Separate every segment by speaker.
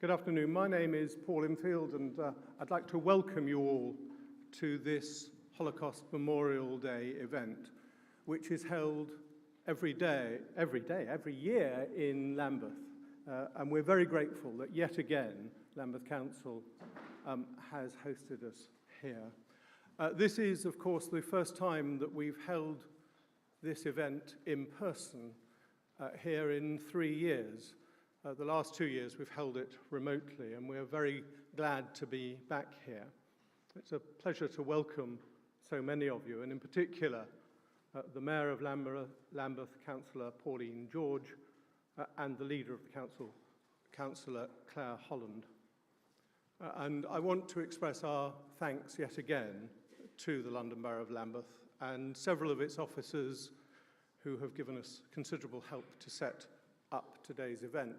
Speaker 1: Good afternoon. My name is Paul Infield, and I'd like to welcome you all to this Holocaust Memorial Day event, which is held every year in Lambeth. And we're very grateful that yet again Lambeth Council has hosted us here. This is, of course, the first time that we've held this event in person here in 3 years. The last 2 years we've held it remotely, and we're very glad to be back here. It's a pleasure to welcome so many of you, and in particular the Mayor of Lambeth, Councillor Pauline George, and the Leader of the Council, Councillor Claire Holland. And I want to express our thanks yet again to the London Borough of Lambeth and several of its officers who have given us considerable help to set up today's event.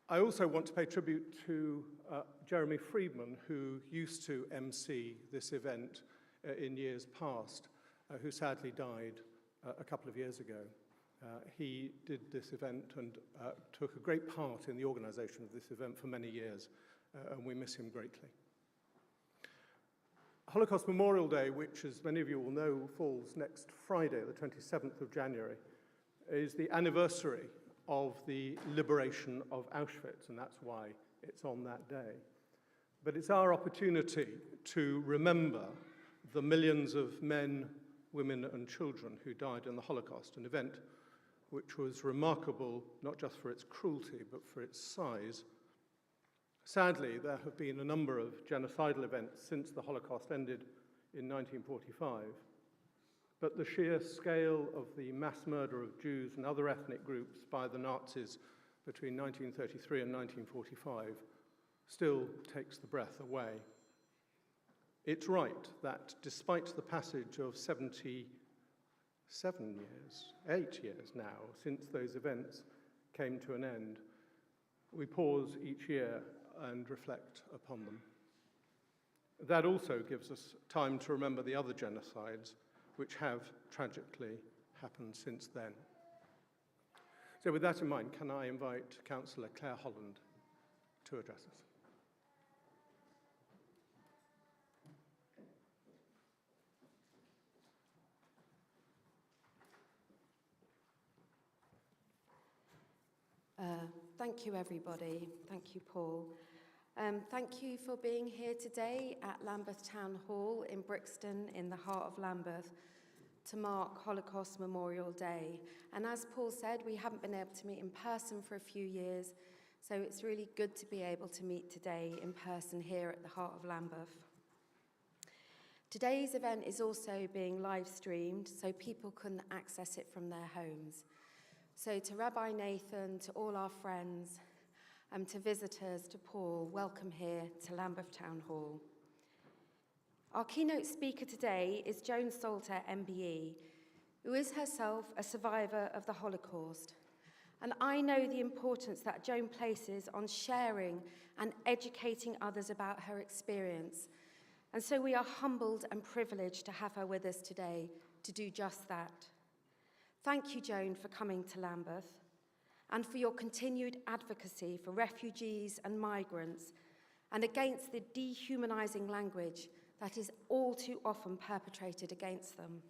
Speaker 1: I also want to pay tribute to Jeremy Friedman, who used to MC this event in years past, who sadly died a couple of years ago. He did this event and took a great part in the organisation of this event for many years, and we miss him greatly. Holocaust Memorial Day, which, as many of you will know, falls next Friday, the 27th of January, is the anniversary of the liberation of Auschwitz, and that's why it's on that day. But it's our opportunity to remember the millions of men, women and children who died in the Holocaust, an event which was remarkable not just for its cruelty but for its size. Sadly, there have been a number of genocidal events since the Holocaust ended in 1945. But the sheer scale of the mass murder of Jews and other ethnic groups by the Nazis between 1933 and 1945 still takes the breath away. It's right that despite the passage of 8 years now, since those events came to an end, we pause each year and reflect upon them. That also gives us time to remember the other genocides which have tragically happened since then. So with that in mind, can I invite Councillor Claire Holland to address us?
Speaker 2: Thank you, everybody. Thank you, Paul. Thank you for being here today at Lambeth Town Hall in Brixton, in the heart of Lambeth, to mark Holocaust Memorial Day. And as Paul said, we haven't been able to meet in person for a few years, so it's really good to be able to meet today in person here at the heart of Lambeth. Today's event is also being live streamed, so people can access it from their homes. So to Rabbi Nathan, to all our friends, to visitors, to Paul, welcome here to Lambeth Town Hall. Our keynote speaker today is Joan Salter, MBE, who is herself a survivor of the Holocaust. And I know the importance that Joan places on sharing and educating others about her experience. And so we are humbled and privileged to have her with us today to do just that. Thank you, Joan, for coming to Lambeth and for your continued advocacy for refugees and migrants and against the dehumanizing language that is all too often perpetrated against them.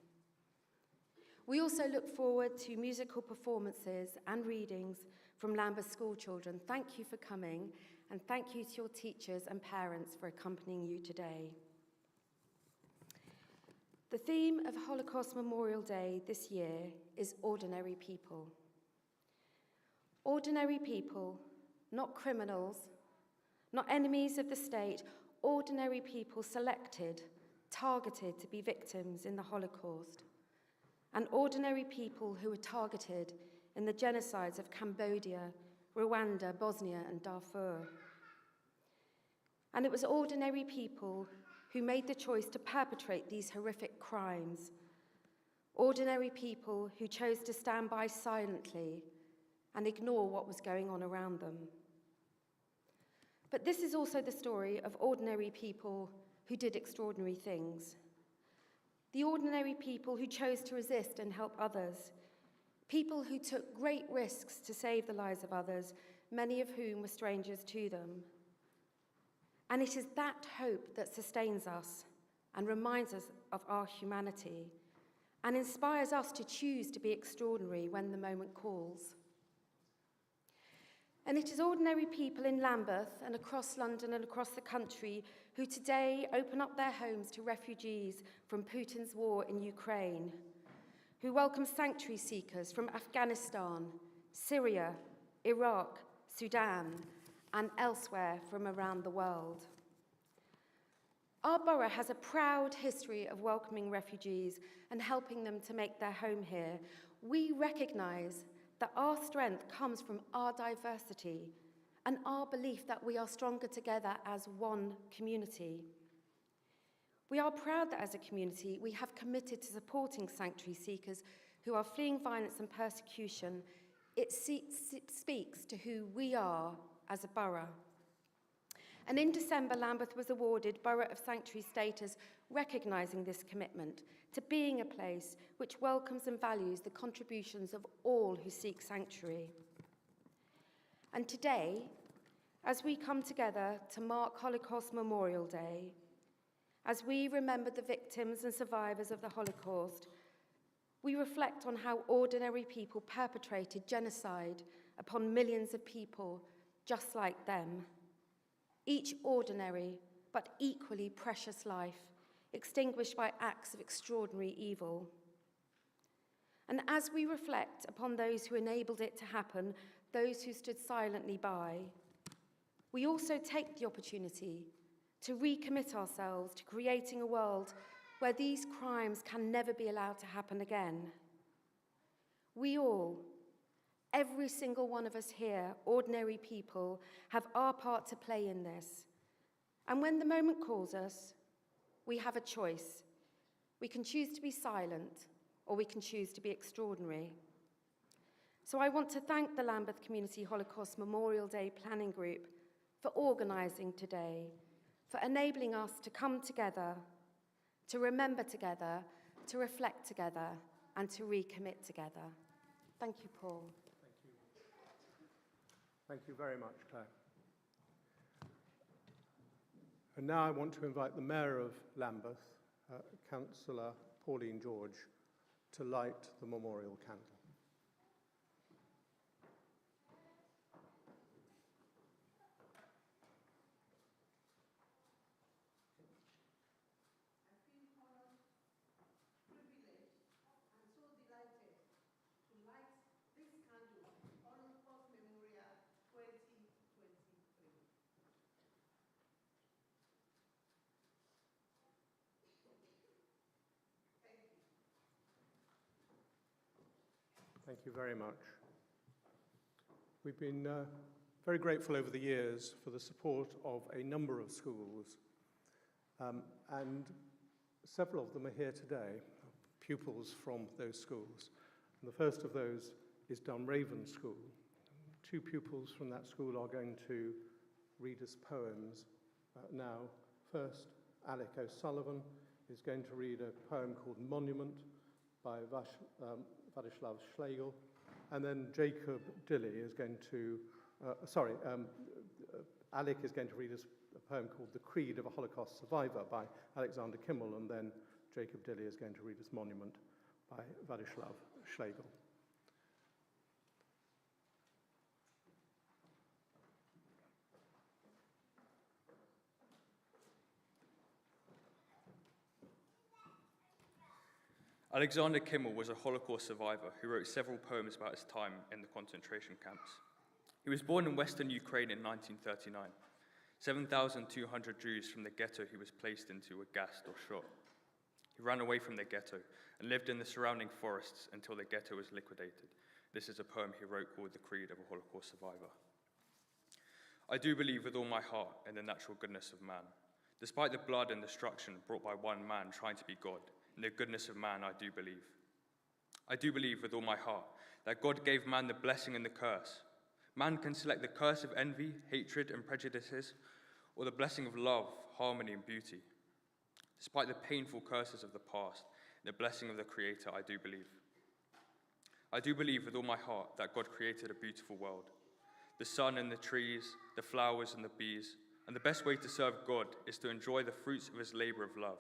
Speaker 2: We also look forward to musical performances and readings from Lambeth school children. Thank you for coming, and thank you to your teachers and parents for accompanying you today. The theme of Holocaust Memorial Day this year is ordinary people. Ordinary people, not criminals, not enemies of the state, ordinary people selected, targeted to be victims in the Holocaust, and ordinary people who were targeted in the genocides of Cambodia, Rwanda, Bosnia, and Darfur. And it was ordinary people who made the choice to perpetrate these horrific crimes, ordinary people who chose to stand by silently and ignore what was going on around them. But this is also the story of ordinary people who did extraordinary things. The ordinary people who chose to resist and help others, people who took great risks to save the lives of others, many of whom were strangers to them. And it is that hope that sustains us and reminds us of our humanity and inspires us to choose to be extraordinary when the moment calls. And it is ordinary people in Lambeth and across London and across the country who today open up their homes to refugees from Putin's war in Ukraine, who welcome sanctuary seekers from Afghanistan, Syria, Iraq, Sudan, and elsewhere from around the world. Our borough has a proud history of welcoming refugees and helping them to make their home here. We recognise that our strength comes from our diversity and our belief that we are stronger together as one community. We are proud that as a community we have committed to supporting sanctuary seekers who are fleeing violence and persecution. It speaks to who we are as a borough. And in December, Lambeth was awarded Borough of Sanctuary status, recognising this commitment to being a place which welcomes and values the contributions of all who seek sanctuary. And today, as we come together to mark Holocaust Memorial Day, as we remember the victims and survivors of the Holocaust, we reflect on how ordinary people perpetrated genocide upon millions of people just like them. Each ordinary but equally precious life extinguished by acts of extraordinary evil. And as we reflect upon those who enabled it to happen, those who stood silently by, we also take the opportunity to recommit ourselves to creating a world where these crimes can never be allowed to happen again. We all, every single one of us here, ordinary people, have our part to play in this. And when the moment calls us, we have a choice. We can choose to be silent, or we can choose to be extraordinary. So I want to thank the Lambeth Community Holocaust Memorial Day Planning Group for organising today, for enabling us to come together, to remember together, to reflect together, and to recommit together. Thank you, Paul.
Speaker 1: Thank you very much, Claire. And now I want to invite the Mayor of Lambeth, Councillor Pauline George, to light the memorial candle. Thank you very much. We've been very grateful over the years for the support of a number of schools, and several of them are here today, pupils from those schools. And the first of those is Dunraven School. Two pupils from that school are going to read us poems now. First, Alec O'Sullivan is going to read a poem called Monument by Władysław Schlegel, and then Jacob Dilley is going to, Alec is going to read us a poem called The Creed of a Holocaust Survivor by Alexander Kimmel, and then Jacob Dilley is going to read us Monument by Władysław Schlegel.
Speaker 3: Alexander Kimmel was a Holocaust survivor who wrote several poems about his time in the concentration camps. He was born in western Ukraine in 1939. 7,200 Jews from the ghetto he was placed into were gassed or shot. He ran away from the ghetto and lived in the surrounding forests until the ghetto was liquidated. This is a poem he wrote called The Creed of a Holocaust Survivor. I do believe with all my heart in the natural goodness of man. Despite the blood and destruction brought by one man trying to be God, in the goodness of man, I do believe. I do believe with all my heart that God gave man the blessing and the curse. Man can select the curse of envy, hatred, and prejudices, or the blessing of love, harmony, and beauty. Despite the painful curses of the past, the blessing of the Creator, I do believe. I do believe with all my heart that God created a beautiful world. The sun and the trees, the flowers and the bees, and the best way to serve God is to enjoy the fruits of his labor of love.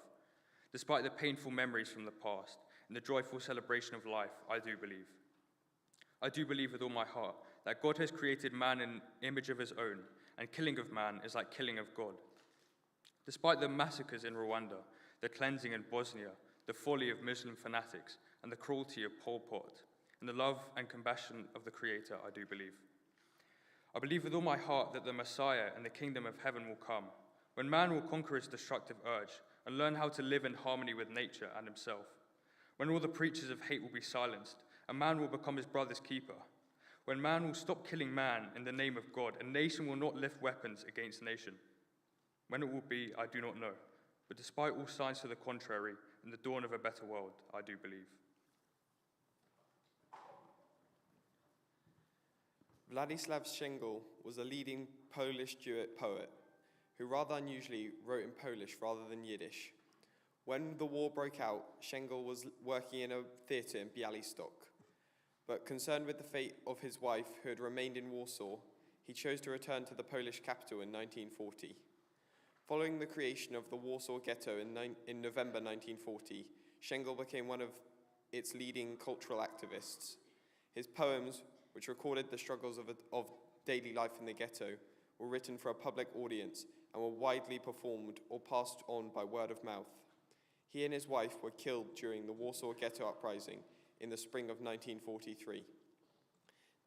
Speaker 3: Despite the painful memories from the past and the joyful celebration of life, I do believe. I do believe with all my heart that God has created man in image of his own, and killing of man is like killing of God. Despite the massacres in Rwanda, the cleansing in Bosnia, the folly of Muslim fanatics, and the cruelty of Pol Pot, in the love and compassion of the Creator, I do believe. I believe with all my heart that the Messiah and the kingdom of heaven will come, when man will conquer his destructive urge and learn how to live in harmony with nature and himself, when all the preachers of hate will be silenced, and man will become his brother's keeper, when man will stop killing man in the name of God, and nation will not lift weapons against nation. When it will be, I do not know, but despite all signs to the contrary, in the dawn of a better world, I do believe.
Speaker 4: Władysław Szengel was a leading Polish Jewess poet who rather unusually wrote in Polish rather than Yiddish. When the war broke out, Szengel was working in a theatre in Białystok, but concerned with the fate of his wife who had remained in Warsaw, he chose to return to the Polish capital in 1940. Following the creation of the Warsaw Ghetto in November 1940, Szengel became one of its leading cultural activists. His poems, which recorded the struggles of daily life in the ghetto, were written for a public audience and were widely performed or passed on by word of mouth. He and his wife were killed during the Warsaw Ghetto Uprising in the spring of 1943.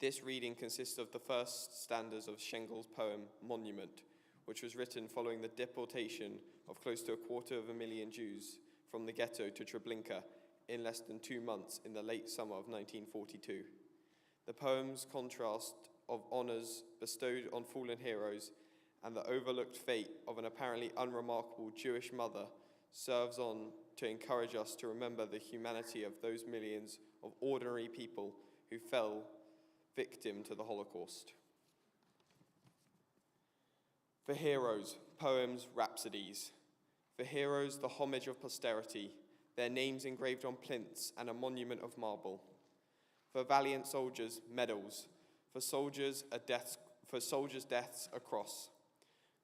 Speaker 4: This reading consists of the first stanzas of Szengel's poem, Monument, which was written following the deportation of close to 250,000 Jews from the ghetto to Treblinka in less than 2 months in the late summer of 1942. The poem's contrast of honours bestowed on fallen heroes and the overlooked fate of an apparently unremarkable Jewish mother serves on to encourage us to remember the humanity of those millions of ordinary people who fell victim to the Holocaust. For heroes, poems, rhapsodies. For heroes, the homage of posterity, their names engraved on plinths and a monument of marble. For valiant soldiers, medals. For soldiers, deaths, a cross.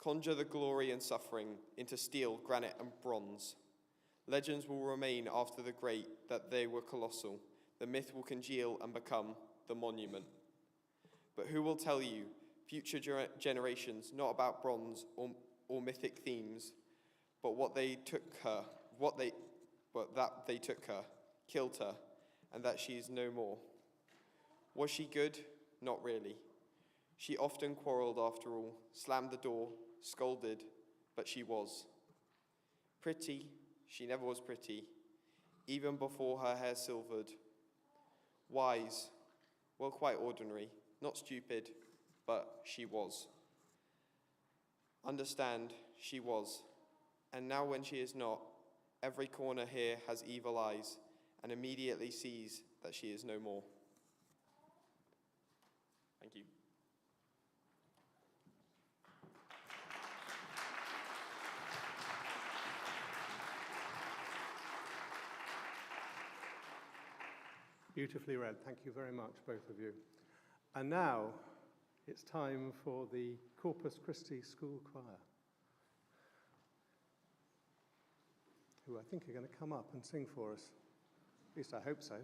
Speaker 4: Conjure the glory and suffering into steel, granite, and bronze. Legends will remain after the great that they were colossal. The myth will congeal and become the monument. But who will tell you, future generations, not about bronze or mythic themes, but that they took her, killed her, and that she is no more? Was she good? Not really. She often quarreled after all, slammed the door, scolded, but she was. Pretty, she never was pretty, even before her hair silvered. Wise, well, quite ordinary, not stupid, but she was. Understand, she was. And now when she is not, every corner here has evil eyes and immediately sees that she is no more. Thank you.
Speaker 1: Beautifully read. Thank you very much, both of you. And now it's time for the Corpus Christi School Choir, who I think are going to come up and sing for us. At least I hope so.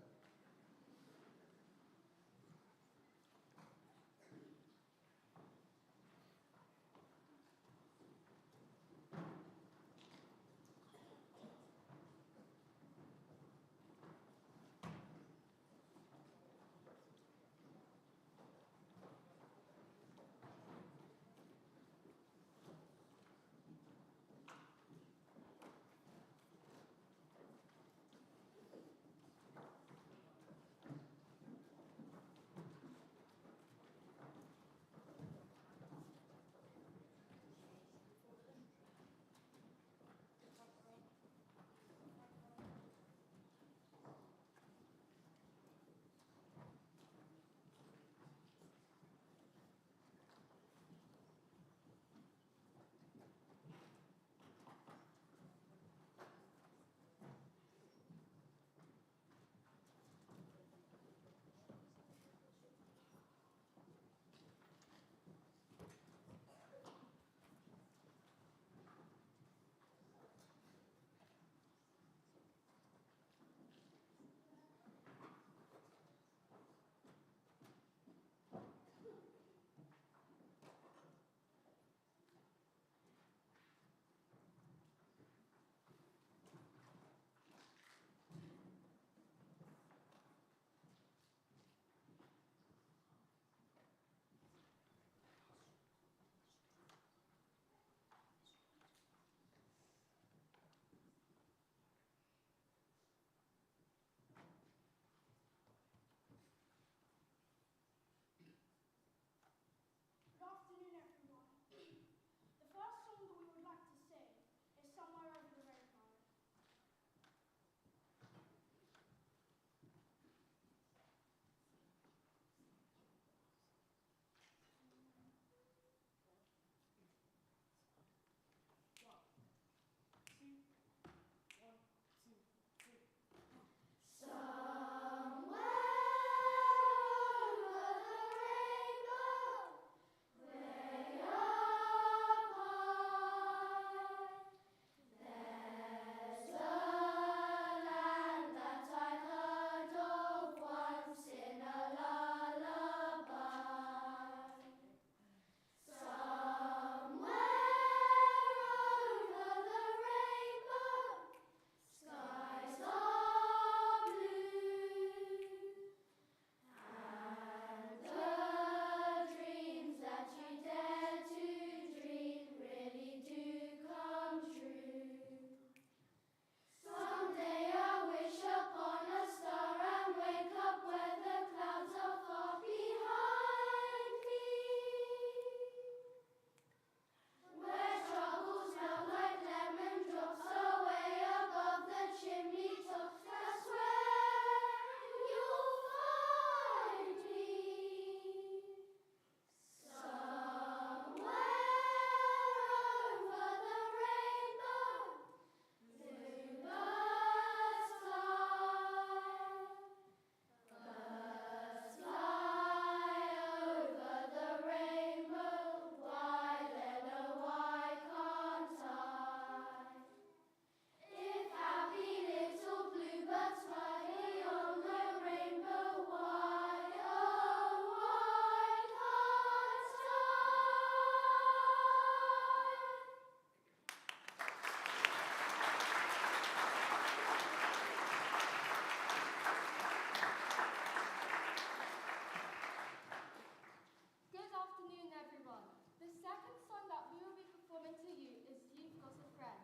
Speaker 5: second song that we will be performing to you is You've Got a Friend.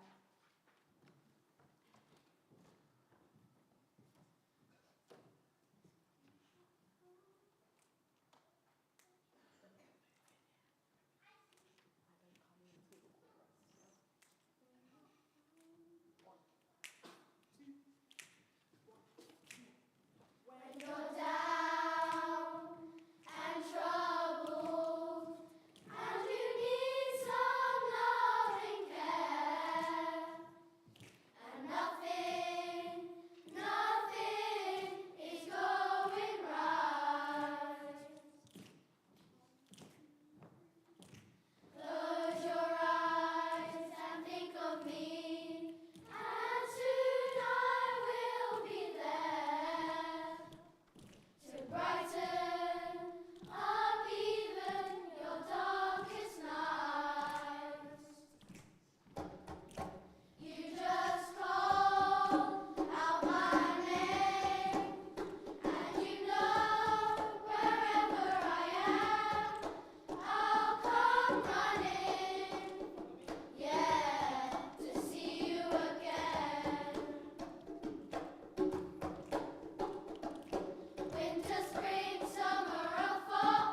Speaker 5: When you're down and troubled and you need some loving care, and nothing is going right. Close your eyes and think of me, and soon I will be there to brighten up even your darkest nights. You just call out my name, and you know wherever I am, I'll come running, yeah, to see you again. Winter, spring, summer, or fall,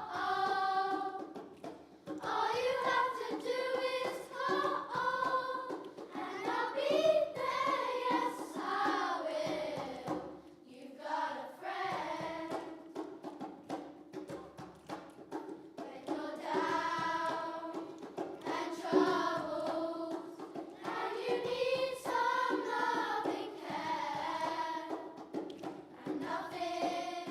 Speaker 5: all you have to do is call, and I'll be there, yes I will. You've got a friend. When you're down and troubled, and you need some loving care, and nothing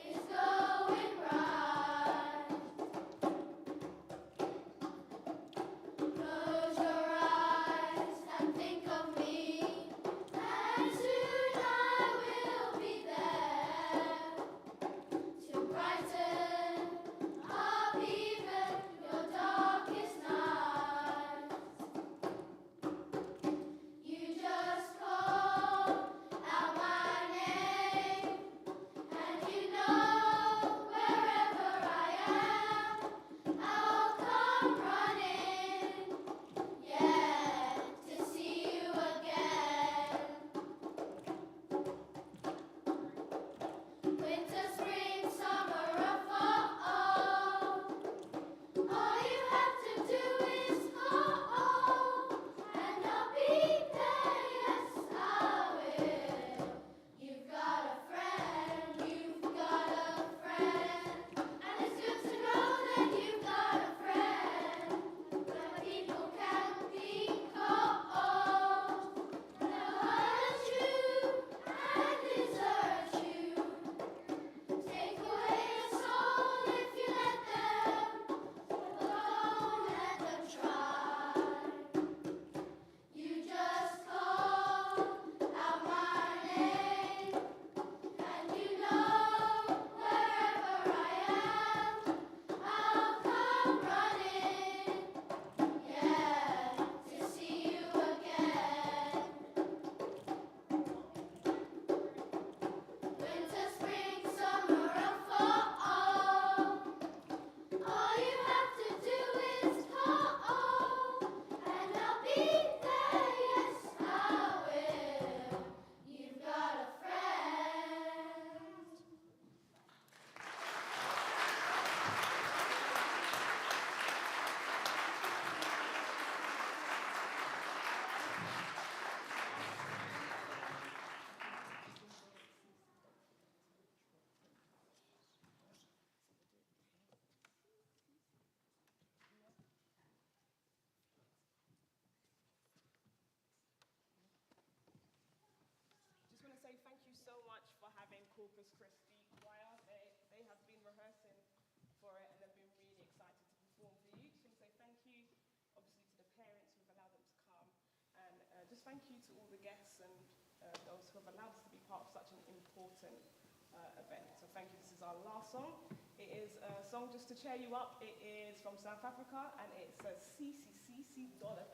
Speaker 5: is going right. Close your eyes and think of me, and soon I will be there to brighten up even your darkest nights. You just call out my name, and you know wherever I am, I'll come running, yeah, to see you again. Winter, spring, summer, or fall, all you have to do is call, and I'll be there, yes I will. You've got a friend, you've got a friend, and it's good to know that you've got a friend. When people can be cold, they'll hurt you and desert you. Take away your soul if you let them, but don't let them try. You just call out my name, and you know wherever I am, I'll come running, yeah, to see you again. Winter, spring, summer, or fall, all you have to do is call, and I'll be there, yes I will. You've got a friend.
Speaker 6: Just want to say thank you so much for having Corpus Christi Choir. They have been rehearsing for it and they've been really excited to perform for you. Just want to say thank you, obviously, to the parents who've allowed them to come, and just thank you to all the guests and those who have allowed us to be part of such an important event. So thank you. This is our last song. It is a song just to cheer you up. It is from South Africa and it's a CCCC Dollar.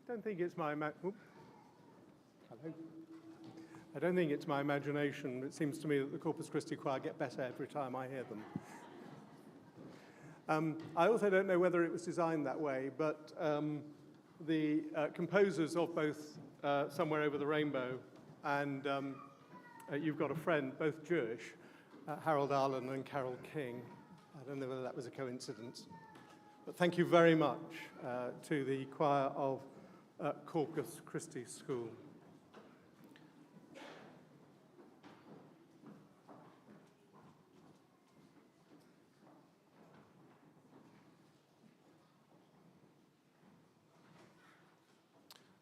Speaker 1: don't think it's my Hello. I don't think it's my imagination. It seems to me that the Corpus Christi Choir get better every time I hear them. I also don't know whether it was designed that way, but the composers of both Somewhere Over the Rainbow and You've Got a Friend, both Jewish, Harold Arlen and Carole King. I don't know whether that was a coincidence. But thank you very much to the choir of Corpus Christi School.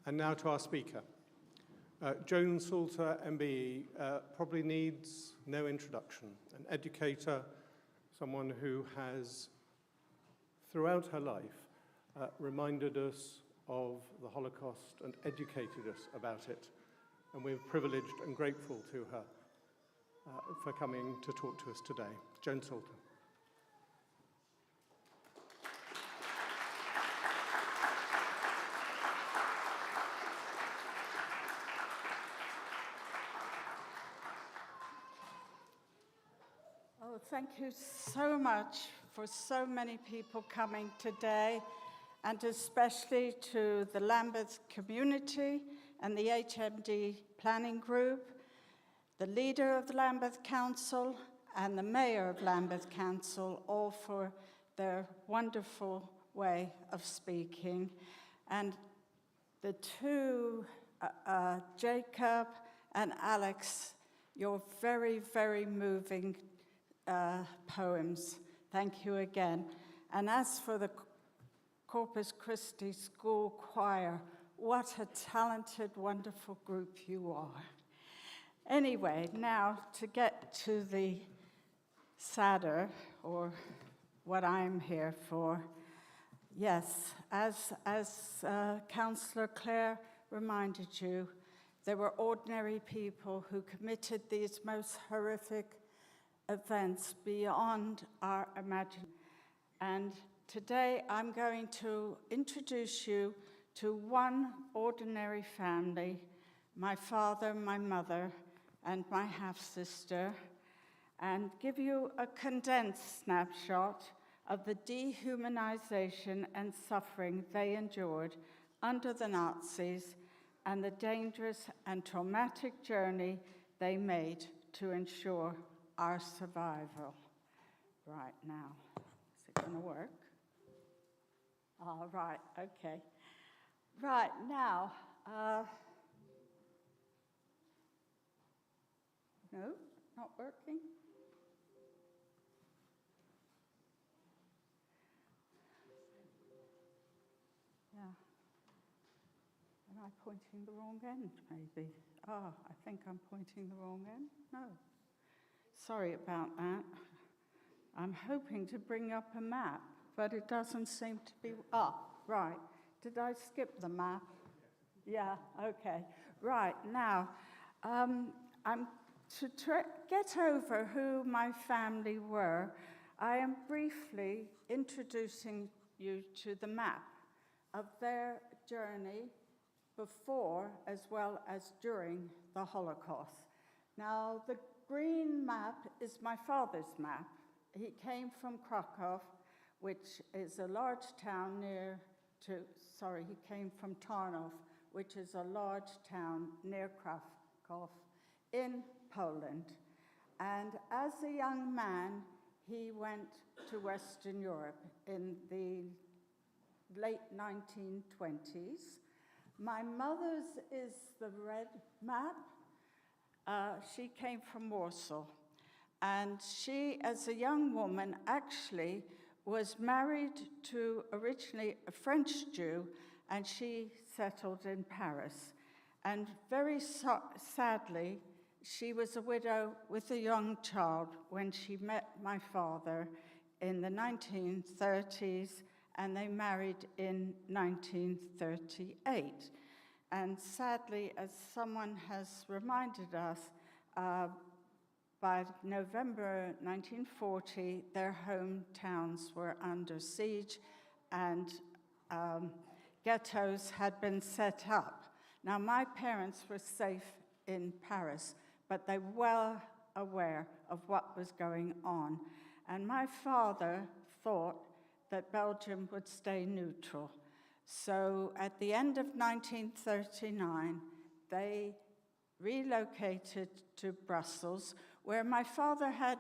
Speaker 1: And now to our speaker. Joan Salter, MBE, probably needs no introduction. An educator, someone who has, throughout her life, reminded us of the Holocaust and educated us about it. And we're privileged and grateful to her for coming to talk to us today. Joan Salter.
Speaker 7: Thank you so much for so many people coming today, and especially to the Lambeth community and the HMD planning group, the leader of the Lambeth Council and the mayor of Lambeth Council, all for their wonderful way of speaking. And the two, Jacob and Alex, your very, very moving poems. Thank you again. And as for the Corpus Christi School Choir, what a talented, wonderful group you are. Anyway, now to get to the sadder, or what I'm here for. Yes, as Councillor Clare reminded you, there were ordinary people who committed these most horrific events beyond our imagination. And today I'm going to introduce you to one ordinary family, my father, my mother, and my half-sister, and give you a condensed snapshot of the dehumanization and suffering they endured under the Nazis and the dangerous and traumatic journey they made to ensure our survival. Right now, is it going to work? All right, okay. Right now, no, not working. Yeah. Am I pointing the wrong end, maybe? Oh, I think I'm pointing the wrong end. No. Sorry about that. I'm hoping to bring up a map, but it doesn't seem to be... Ah, right. Did I skip the map? Yeah, okay. Right, now, I'm to get over who my family were, I am briefly introducing you to the map of their journey before as well as during the Holocaust. Now, the green map is my father's map. He came from Krakow, which is a large town he came from Tarnów, which is a large town near Krakow in Poland. And as a young man, he went to Western Europe in the late 1920s. My mother's is the red map. She came from Warsaw. And she, as a young woman, actually was married to originally a French Jew, and she settled in Paris. And very sadly, she was a widow with a young child when she met my father in the 1930s, and they married in 1938. And sadly, as someone has reminded us, by November 1940, their hometowns were under siege, and ghettos had been set up. Now, my parents were safe in Paris, but they were well aware of what was going on. And my father thought that Belgium would stay neutral. So at the end of 1939, they relocated to Brussels, where my father had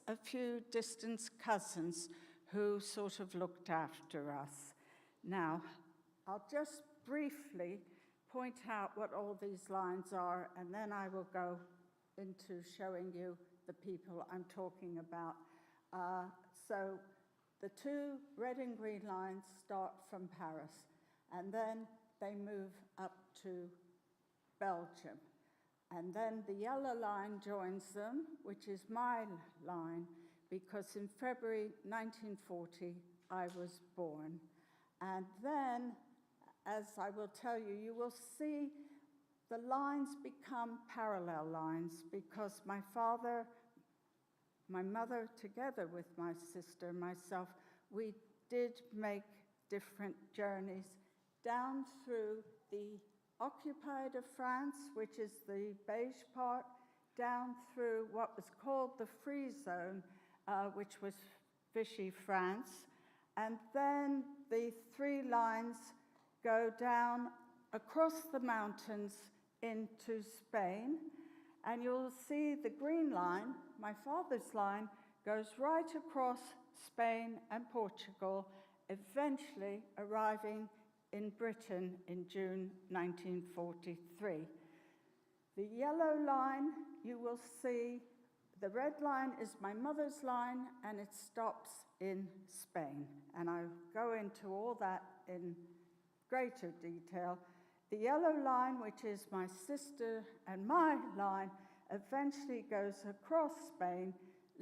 Speaker 7: a few distant cousins who sort of looked after us. Now, I'll just briefly point out what all these lines are, and then I will go into showing you the people I'm talking about. So the two red and green lines start from Paris, and then they move up to Belgium. And then the yellow line joins them, which is my line, because in February 1940, I was born. And then, as I will tell you, you will see the lines become parallel lines, because my father, my mother, together with my sister and myself, we did make different journeys down through the occupied of France, which is the beige part, down through what was called the Free Zone, which was Vichy France. And then the three lines go down across the mountains into Spain. And you'll see the green line, my father's line, goes right across Spain and Portugal, eventually arriving in Britain in June 1943. The yellow line, you will see, the red line is my mother's line, and it stops in Spain. And I'll go into all that in greater detail. The yellow line, which is my sister and my line, eventually goes across Spain,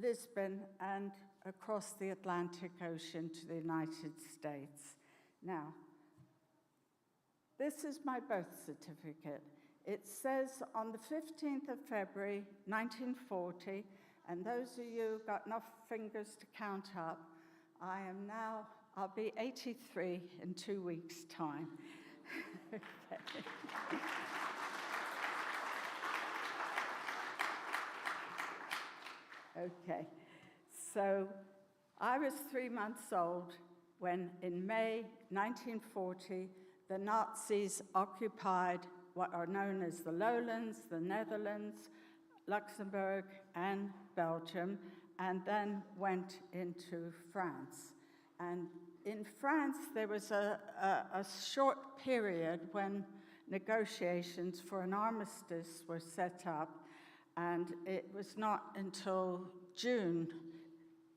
Speaker 7: Lisbon, and across the Atlantic Ocean to the United States. Now, this is my birth certificate. It says on the 15th of February, 1940, and those of you who've got enough fingers to count up, I'll be 83 in 2 weeks' time. Okay, so I was 3 months old when in May 1940, the Nazis occupied what are known as the Lowlands, the Netherlands, Luxembourg, and Belgium, and then went into France. And in France, there was a short period when negotiations for an armistice were set up, and it was not until June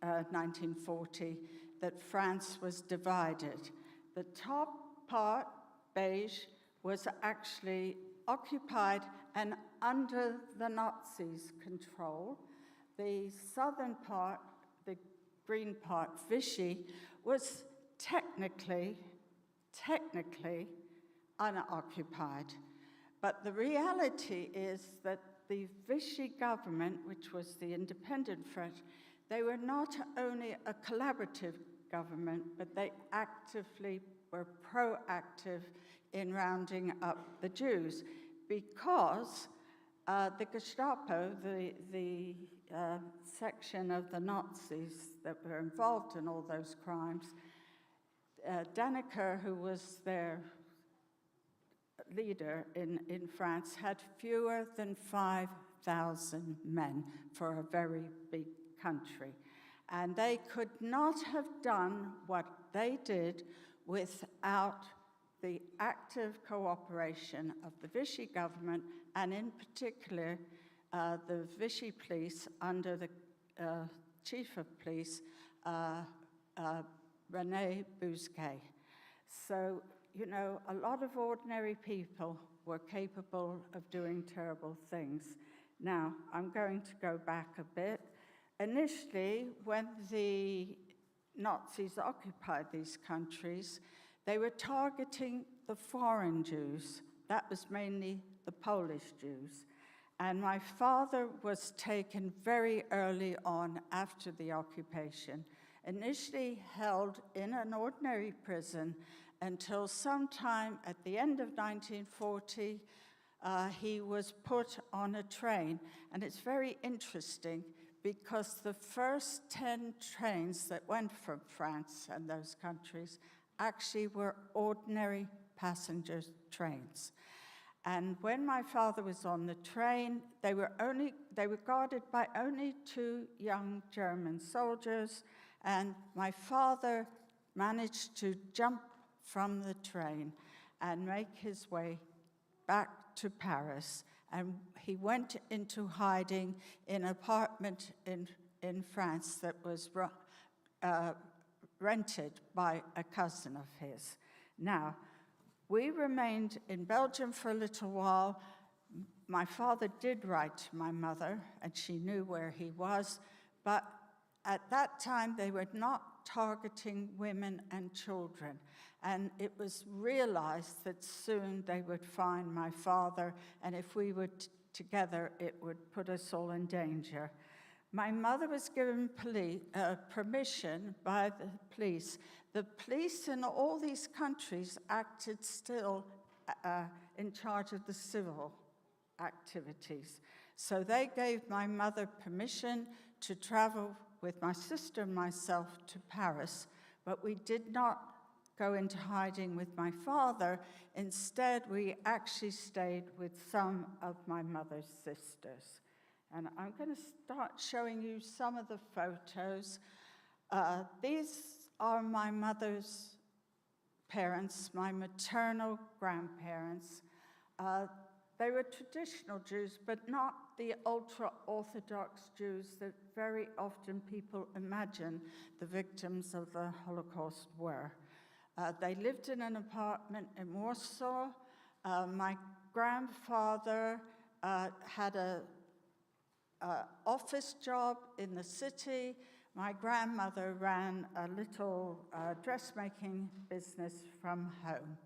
Speaker 7: 1940 that France was divided. The top part, beige, was actually occupied and under the Nazis' control. The southern part, the green part, Vichy, was technically unoccupied. But the reality is that the Vichy government, which was the independent French, they were not only a collaborative government, but they actively were proactive in rounding up the Jews, because the Gestapo, the section of the Nazis that were involved in all those crimes, Dannecker, who was their leader in France, had fewer than 5,000 men for a very big country. And they could not have done what they did without the active cooperation of the Vichy government, and in particular, the Vichy police under the chief of police, René Bousquet. So, you know, a lot of ordinary people were capable of doing terrible things. Now, I'm going to go back a bit. Initially, when the Nazis occupied these countries, they were targeting the foreign Jews. That was mainly the Polish Jews. And my father was taken very early on after the occupation, initially held in an ordinary prison, until sometime at the end of 1940, he was put on a train. And it's very interesting because the first 10 trains that went from France and those countries actually were ordinary passenger trains. And when my father was on the train, they were guarded by only 2 young German soldiers, and my father managed to jump from the train and make his way back to Paris. And he went into hiding in an apartment in France that was rented by a cousin of his. Now, we remained in Belgium for a little while. My father did write to my mother, and she knew where he was, but at that time they were not targeting women and children, and it was realized that soon they would find my father, and if we were together, it would put us all in danger. My mother was given permission by the police. The police in all these countries acted still in charge of the civil activities. So they gave my mother permission to travel with my sister and myself to Paris, but we did not go into hiding with my father. Instead, we actually stayed with some of my mother's sisters. And I'm going to start showing you some of the photos. These are my mother's parents, my maternal grandparents. They were traditional Jews, but not the ultra-Orthodox Jews that very often people imagine the victims of the Holocaust were. They lived in an apartment in Warsaw. My grandfather had an office job in the city. My grandmother ran a little dressmaking business from home.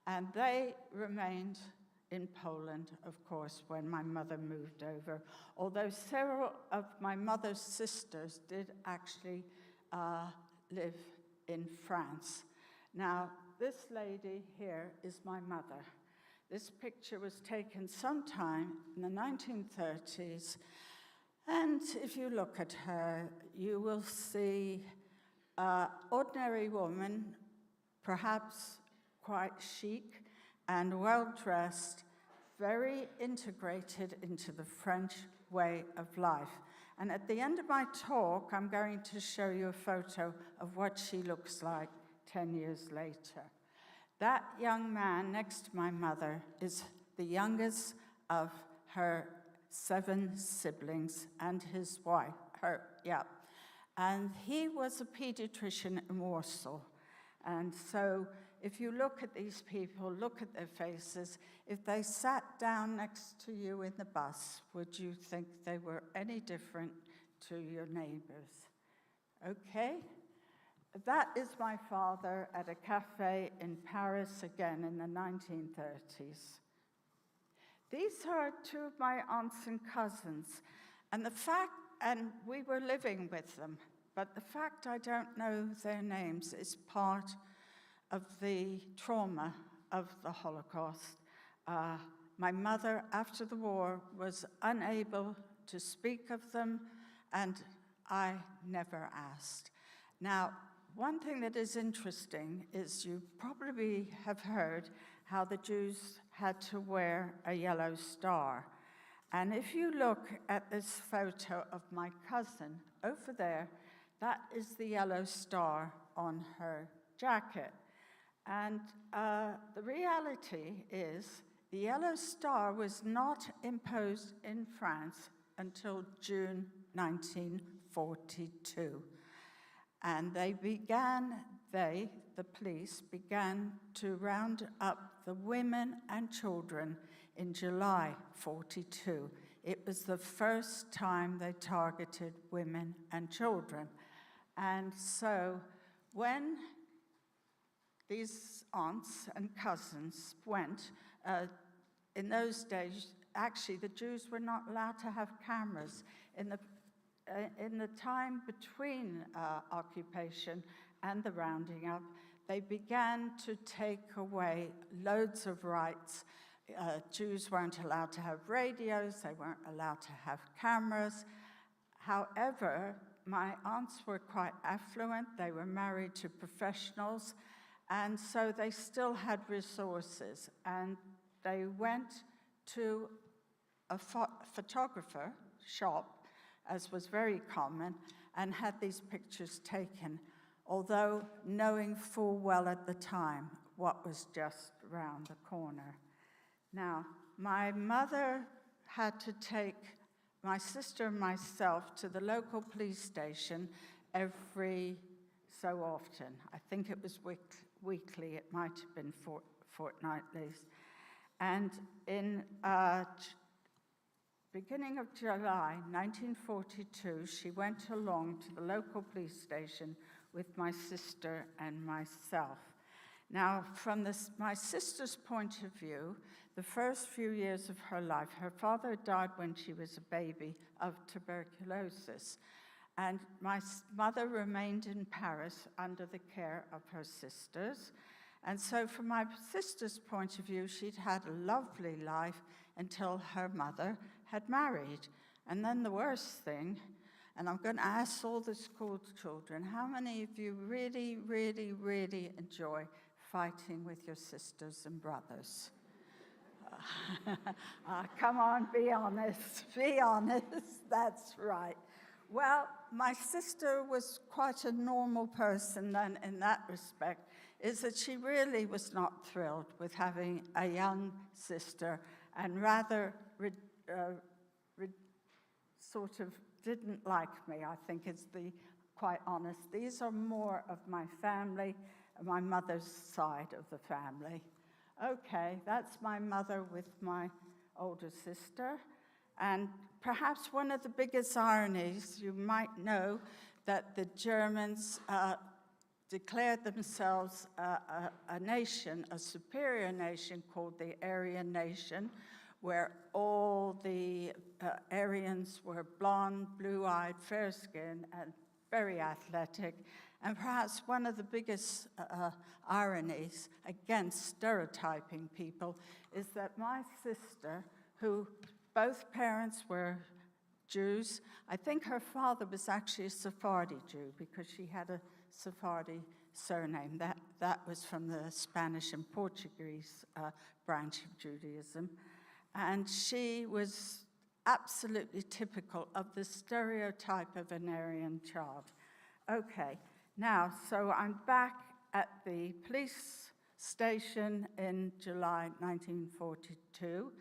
Speaker 7: And they remained in Poland, of course, when my mother moved over, although several of my mother's sisters did actually live in France. Now, this lady here is my mother. This picture was taken sometime in the 1930s, and if you look at her, you will see an ordinary woman, perhaps quite chic and well-dressed, very integrated into the French way of life. And at the end of my talk, I'm going to show you a photo of what she looks like 10 years later. That young man next to my mother is the youngest of her 7 siblings and his wife, and he was a pediatrician in Warsaw. And so if you look at these people, look at their faces, if they sat down next to you in the bus, would you think they were any different to your neighbors? Okay? That is my father at a cafe in Paris again in the 1930s. These are 2 of my aunts and cousins, and we were living with them, but the fact I don't know their names is part of the trauma of the Holocaust. My mother, after the war, was unable to speak of them, and I never asked. Now, one thing that is interesting is you probably have heard how the Jews had to wear a yellow star. And if you look at this photo of my cousin over there, that is the yellow star on her jacket. And the reality is the yellow star was not imposed in France until June 1942. And the police began to round up the women and children in July 42. It was the first time they targeted women and children. And so when these aunts and cousins went, in those days, actually the Jews were not allowed to have cameras. In the time between occupation and the rounding up, they began to take away loads of rights. Jews weren't allowed to have radios, they weren't allowed to have cameras. However, my aunts were quite affluent, they were married to professionals, and so they still had resources. And they went to a photographer shop, as was very common, and had these pictures taken, although knowing full well at the time what was just round the corner. Now, my mother had to take my sister and myself to the local police station every so often. I think it was weekly, it might have been fortnightly. And in beginning of July 1942, she went along to the local police station with my sister and myself. Now, from my sister's point of view, the first few years of her life, her father died when she was a baby of tuberculosis, and my mother remained in Paris under the care of her sisters. And so from my sister's point of view, she'd had a lovely life until her mother had married. And then the worst thing, and I'm going to ask all the school children, how many of you really, really, really enjoy fighting with your sisters and brothers? Come on, be honest, that's right. Well, my sister was quite a normal person then in that respect, is that she really was not thrilled with having a young sister and rather sort of didn't like me, I think is the quite honest. These are more of my family, my mother's side of the family. Okay, that's my mother with my older sister. And perhaps one of the biggest ironies, you might know that the Germans declared themselves a nation, a superior nation called the Aryan nation, where all the Aryans were blonde, blue-eyed, fair-skinned, and very athletic. And perhaps one of the biggest ironies against stereotyping people is that my sister, who both parents were Jews, I think her father was actually a Sephardi Jew because she had a Sephardi surname. That was from the Spanish and Portuguese branch of Judaism. And she was absolutely typical of the stereotype of an Aryan child. Okay, now, so I'm back at the police station in July 1942.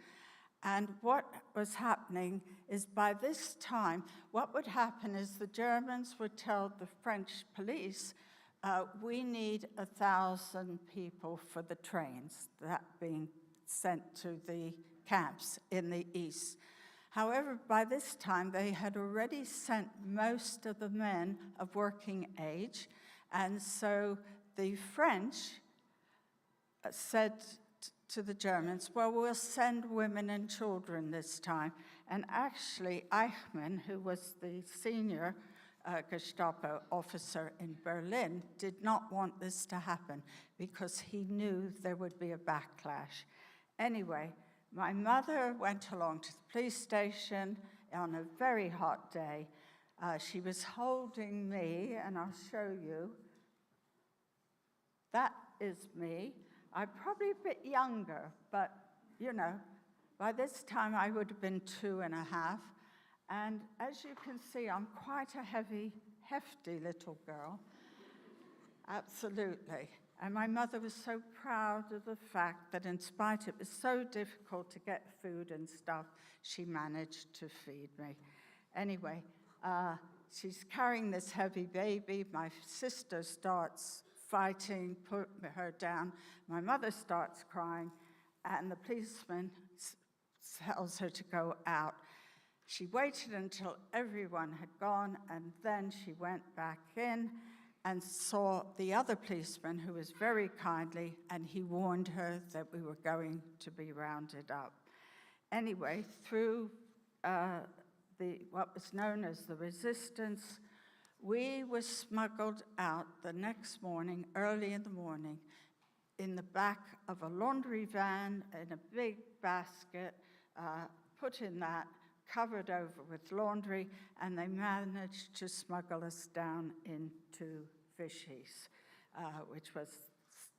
Speaker 7: And what was happening is by this time, what would happen is the Germans would tell the French police, we need 1,000 people for the trains, that being sent to the camps in the east. However, by this time, they had already sent most of the men of working age, and so the French said to the Germans, well, we'll send women and children this time. And actually, Eichmann, who was the senior Gestapo officer in Berlin, did not want this to happen because he knew there would be a backlash. Anyway, my mother went along to the police station on a very hot day. She was holding me, and I'll show you. That is me. I'm probably a bit younger, but, you know, by this time I would have been 2.5. And as you can see, I'm quite a hefty little girl. Absolutely. And my mother was so proud of the fact that in spite it was so difficult to get food and stuff, she managed to feed me. Anyway, she's carrying this heavy baby. My sister starts fighting, put her down. My mother starts crying, and the policeman tells her to go out. She waited until everyone had gone, and then she went back in and saw the other policeman, who was very kindly, and he warned her that we were going to be rounded up. Anyway, through what was known as the resistance, We were smuggled out the next morning, early in the morning, in the back of a laundry van in a big basket, put in that, covered over with laundry, and they managed to smuggle us down into Vichy's, which was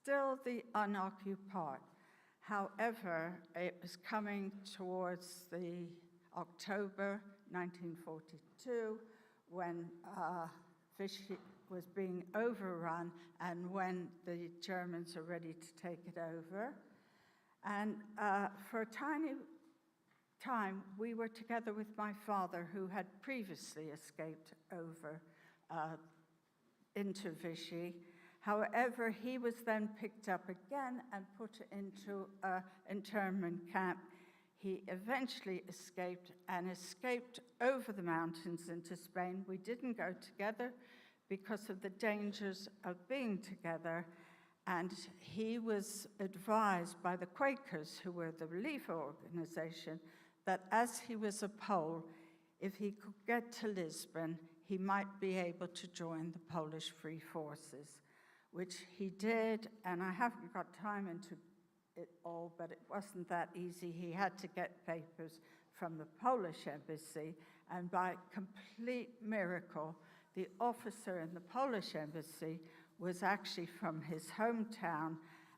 Speaker 7: still the unoccupied. However, it was coming towards the October 1942 when Vichy was being overrun and when the Germans are ready to take it over. And for a tiny time, we were together with my father, who had previously escaped over into Vichy. However, he was then picked up again and put into an internment camp. He eventually escaped over the mountains into Spain. We didn't go together because of the dangers of being together. And he was advised by the Quakers, who were the relief organization, that as he was a Pole, if he could get to Lisbon, he might be able to join the Polish Free Forces, which he did. And I haven't got time into it all, but it wasn't that easy. He had to get papers from the Polish embassy, and by complete miracle, the officer in the Polish embassy was actually from his hometown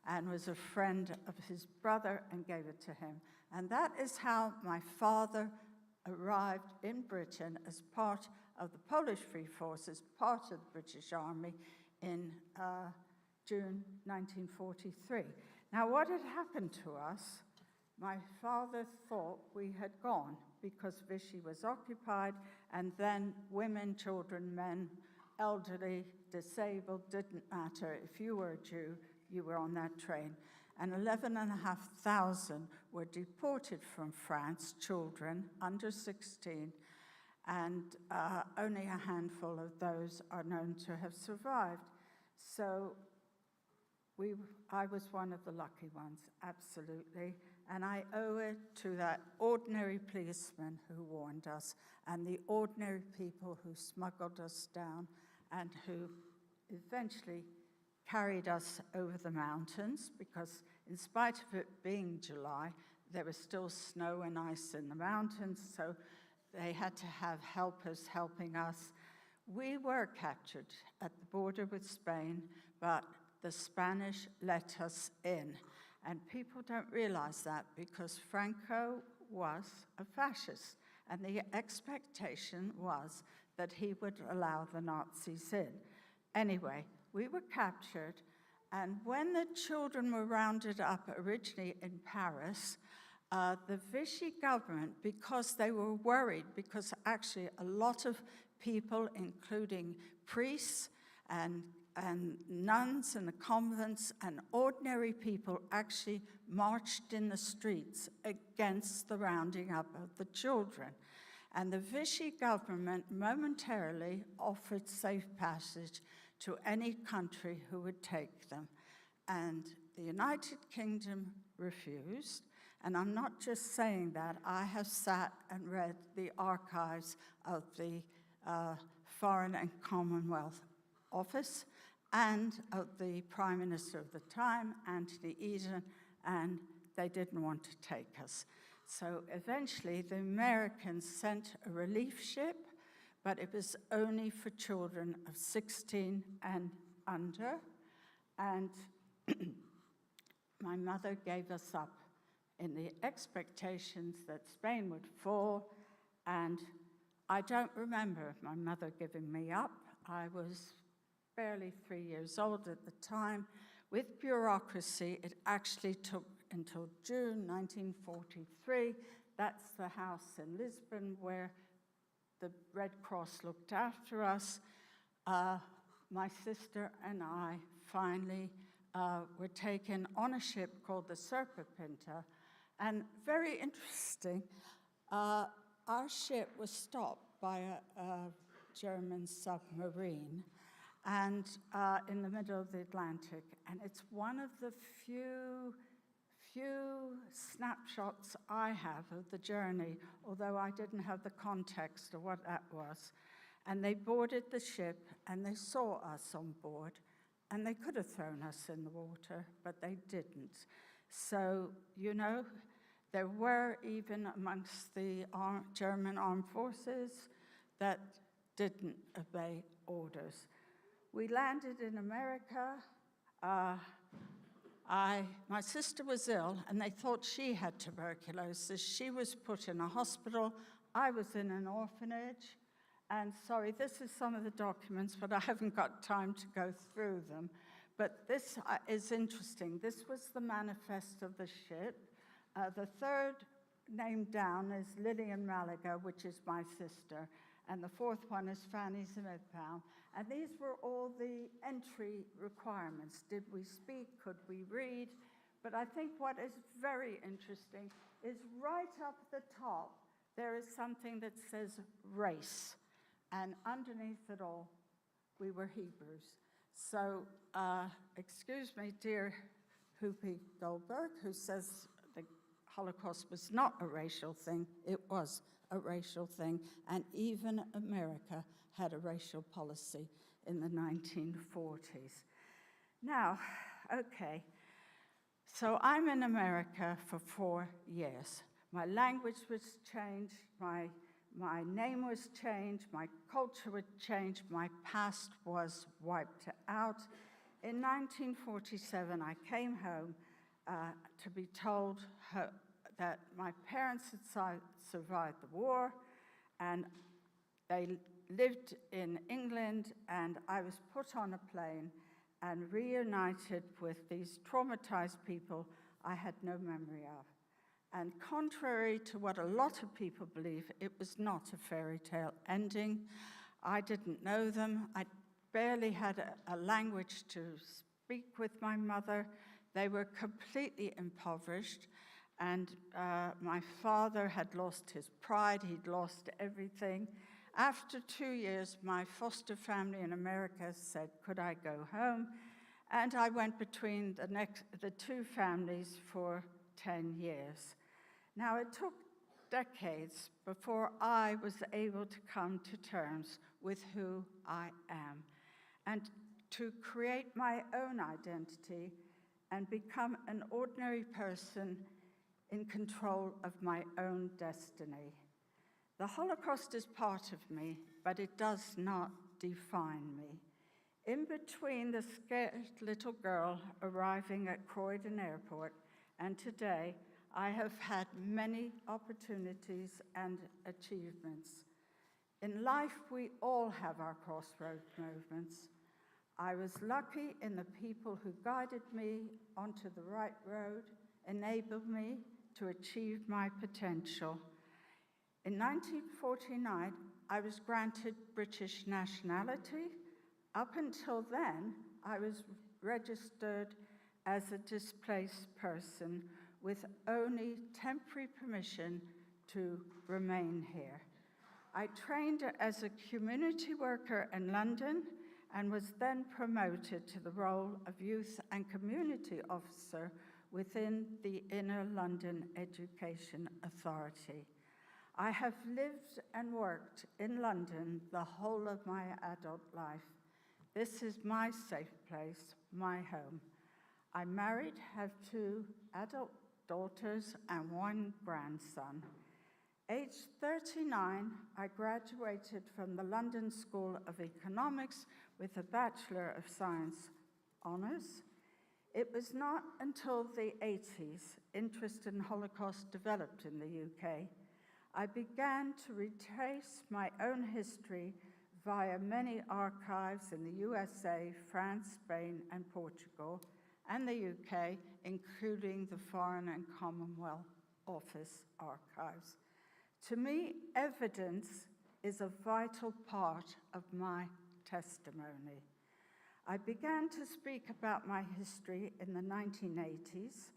Speaker 7: and was a friend of his brother and gave it to him. And that is how my father arrived in Britain as part of the Polish Free Forces, part of the British Army, in June 1943. Now, what had happened to us, my father thought we had gone because Vichy was occupied, and then women, children, men, elderly, disabled, didn't matter. If you were a Jew, you were on that train. And 11,500 were deported from France, children under 16, and only a handful of those are known to have survived. So I was one of the lucky ones, absolutely. And I owe it to that ordinary policeman who warned us and the ordinary people who smuggled us down and who eventually carried us over the mountains, because in spite of it being July, there was still snow and ice in the mountains, so they had to have helpers helping us. We were captured at the border with Spain, but the Spanish let us in. And people don't realize that because Franco was a fascist, and the expectation was that he would allow the Nazis in. Anyway, we were captured, and when the children were rounded up originally in Paris, the Vichy government, because they were worried, because actually a lot of people, including priests and nuns in the convents and ordinary people, actually marched in the streets against the rounding up of the children. And the Vichy government momentarily offered safe passage to any country who would take them. And the United Kingdom refused. And I'm not just saying that. I have sat and read the archives of the Foreign and Commonwealth Office and of the Prime Minister of the time, Anthony Eden, and they didn't want to take us. So eventually the Americans sent a relief ship, but it was only for children of 16 and under. And my mother gave us up in the expectations that Spain would fall, and I don't remember my mother giving me up. I was barely 3 years old at the time. With bureaucracy, it actually took until June 1943. That's the house in Lisbon where the Red Cross looked after us. My sister and I finally were taken on a ship called the Serpa Pinta. And very interesting, our ship was stopped by a German submarine and in the middle of the Atlantic. And it's one of the few snapshots I have of the journey, although I didn't have the context of what that was. And they boarded the ship, and they saw us on board, and they could have thrown us in the water, but they didn't. So, you know, there were even amongst the German armed forces that didn't obey orders. We landed in America. My sister was ill, and they thought she had tuberculosis. She was put in a hospital. I was in an orphanage. And sorry, this is some of the documents, but I haven't got time to go through them. But this is interesting. This was the manifest of the ship. The third named down is Lillian Malaga, which is my sister. And the fourth one is Fanny Zimmerbaum. And these were all the entry requirements. Did we speak? Could we read? But I think what is very interesting is right up the top, there is something that says race. And underneath it all, we were Hebrews. So, excuse me, dear Whoopi Goldberg, who says the Holocaust was not a racial thing. It was a racial thing, and even America had a racial policy in the 1940s. Now, okay, so I'm in America for 4 years. My language was changed, my name was changed, my culture was changed, my past was wiped out. In 1947, I came home to be told that my parents had survived the war, and they lived in England, and I was put on a plane and reunited with these traumatized people I had no memory of. And contrary to what a lot of people believe, it was not a fairy tale ending. I didn't know them. I barely had a language to speak with my mother. They were completely impoverished. And my father had lost his pride. He'd lost everything. After 2 years, my foster family in America said, could I go home? And I went between the two families for 10 years. Now, it took decades before I was able to come to terms with who I am and to create my own identity and become an ordinary person in control of my own destiny. The Holocaust is part of me, but it does not define me. In between the scared little girl arriving at Croydon Airport and today, I have had many opportunities and achievements. In life, we all have our crossroad moments. I was lucky in the people who guided me onto the right road, enabled me to achieve my potential. In 1949, I was granted British nationality. Up until then, I was registered as a displaced person with only temporary permission to remain here. I trained as a community worker in London and was then promoted to the role of youth and community officer within the Inner London Education Authority. I have lived and worked in London the whole of my adult life. This is my safe place, my home. I'm married, have 2 adult daughters and 1 grandson. Aged 39, I graduated from the London School of Economics with a Bachelor of Science honours. It was not until the 80s interest in Holocaust developed in the UK. I began to retrace my own history via many archives in the USA, France, Spain, and Portugal, and the UK, including the Foreign and Commonwealth Office archives. To me, evidence is a vital part of my testimony. I began to speak about my history in the 1980s.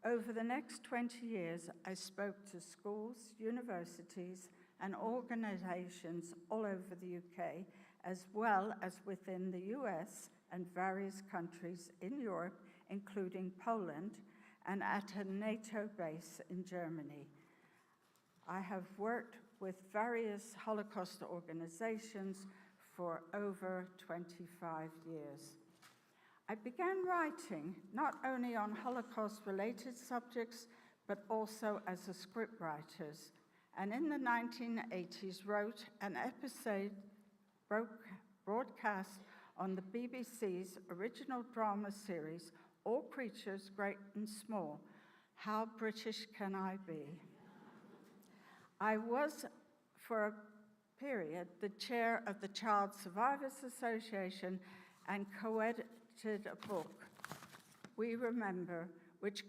Speaker 7: Over the next 20 years, I spoke to schools, universities, and organizations all over the UK, as well as within the US and various countries in Europe, including Poland, and at a NATO base in Germany. I have worked with various Holocaust organizations for over 25 years. I began writing not only on Holocaust-related subjects, but also as a scriptwriter, and in the 1980s wrote an episode broadcast on the BBC's original drama series, All Creatures Great and Small, How British Can I Be? I was, for a period, the chair of the Child Survivors Association and co-edited a book, We Remember, which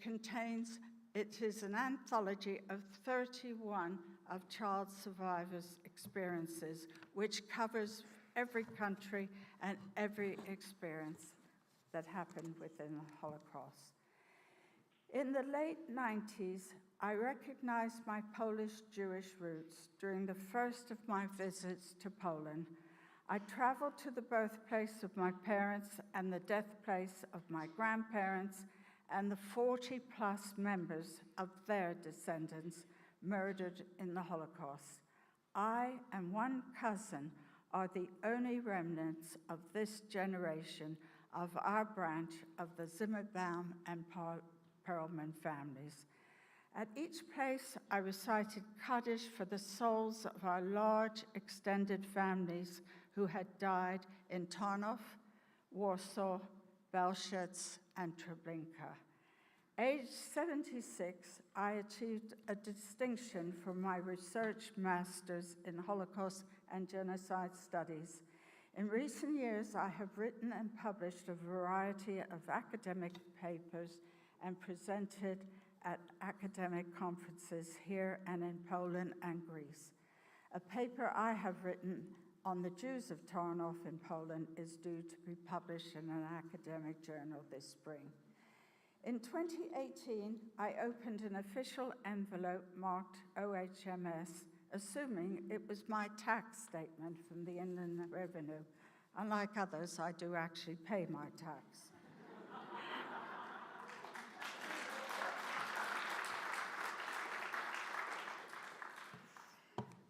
Speaker 7: it is an anthology of 31 of child survivors' experiences, which covers every country and every experience that happened within the Holocaust. In the late 90s, I recognized my Polish Jewish roots during the first of my visits to Poland. I traveled to the birthplace of my parents and the death place of my grandparents and the 40-plus members of their descendants murdered in the Holocaust. I and one cousin are the only remnants of this generation of our branch of the Zimmerbaum and Perlman families. At each place, I recited Kaddish for the souls of our large extended families who had died in Tarnów, Warsaw, Belzec, and Treblinka. Age 76, I achieved a distinction for my research master's in Holocaust and Genocide Studies. In recent years, I have written and published a variety of academic papers and presented at academic conferences here and in Poland and Greece. A paper I have written on the Jews of Tarnów in Poland is due to be published in an academic journal this spring. In 2018, I opened an official envelope marked OHMS, assuming it was my tax statement from the Inland Revenue. Unlike others, I do actually pay my tax.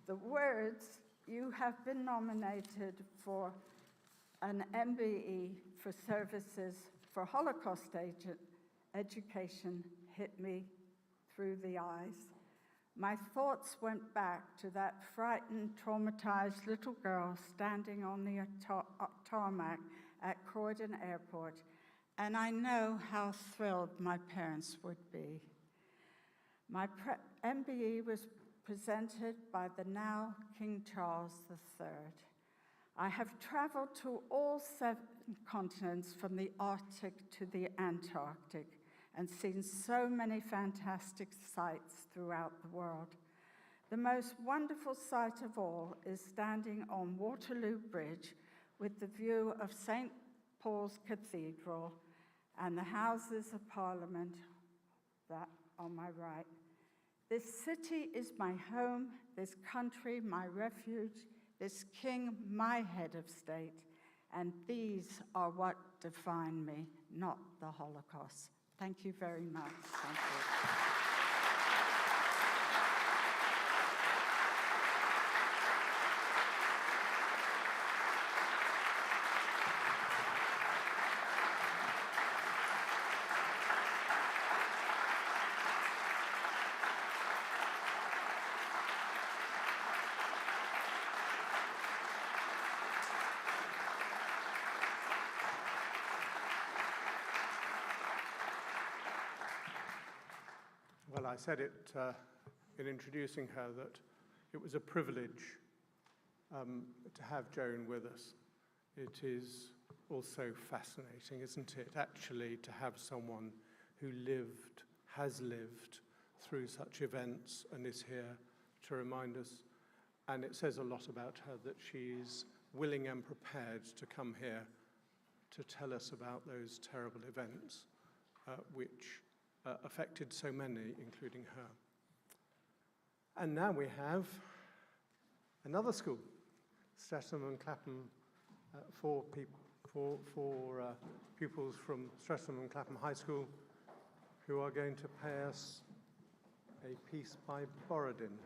Speaker 7: The words, "You have been nominated for an MBE for services for Holocaust education," hit me through the eyes. My thoughts went back to that frightened, traumatized little girl standing on the tarmac at Croydon Airport, and I know how thrilled my parents would be. My MBE was presented by the now King Charles III. I have traveled to all 7 continents from the Arctic to the Antarctic and seen so many fantastic sights throughout the world. The most wonderful sight of all is standing on Waterloo Bridge with the view of St. Paul's Cathedral and the Houses of Parliament that on my right. This city is my home, this country my refuge, this king my head of state, and these are what define me, not the Holocaust. Thank you very much. Thank you.
Speaker 1: Well, I said it in introducing her that it was a privilege to have Joan with us. It is also fascinating, isn't it, actually, to have someone who has lived through such events and is here to remind us. And it says a lot about her that she's willing and prepared to come here to tell us about those terrible events which affected so many, including her. And now we have another school, Streatham and Clapham, four pupils from Streatham and Clapham High School who are going to pay us a piece by Borodin.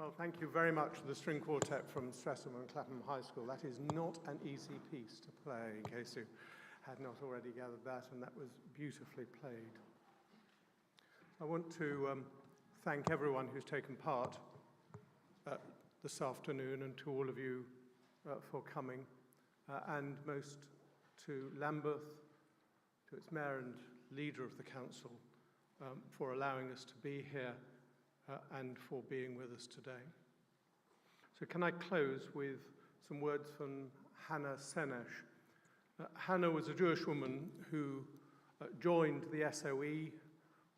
Speaker 1: Well, thank you very much to the string quartet from Streatham and Clapham High School. That is not an easy piece to play, in case you had not already gathered that, and that was beautifully played. I want to thank everyone who's taken part this afternoon, and to all of you for coming, and most to Lambeth, to its mayor and leader of the council, for allowing us to be here and for being with us today. So can I close with some words from Hannah Senesh? Hannah was a Jewish woman who joined the SOE,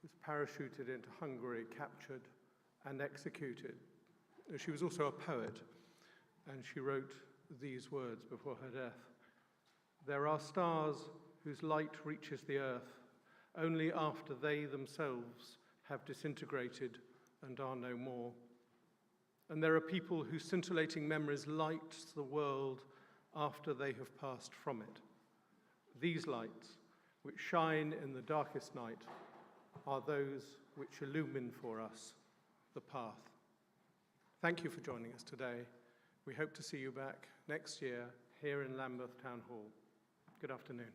Speaker 1: was parachuted into Hungary, captured and executed. She was also a poet, and she wrote these words before her death. There are stars whose light reaches the earth only after they themselves have disintegrated and are no more. And there are people whose scintillating memories light the world after they have passed from it. These lights, which shine in the darkest night, are those which illumine for us the path. Thank you for joining us today. We hope to see you back next year here in Lambeth Town Hall. Good afternoon.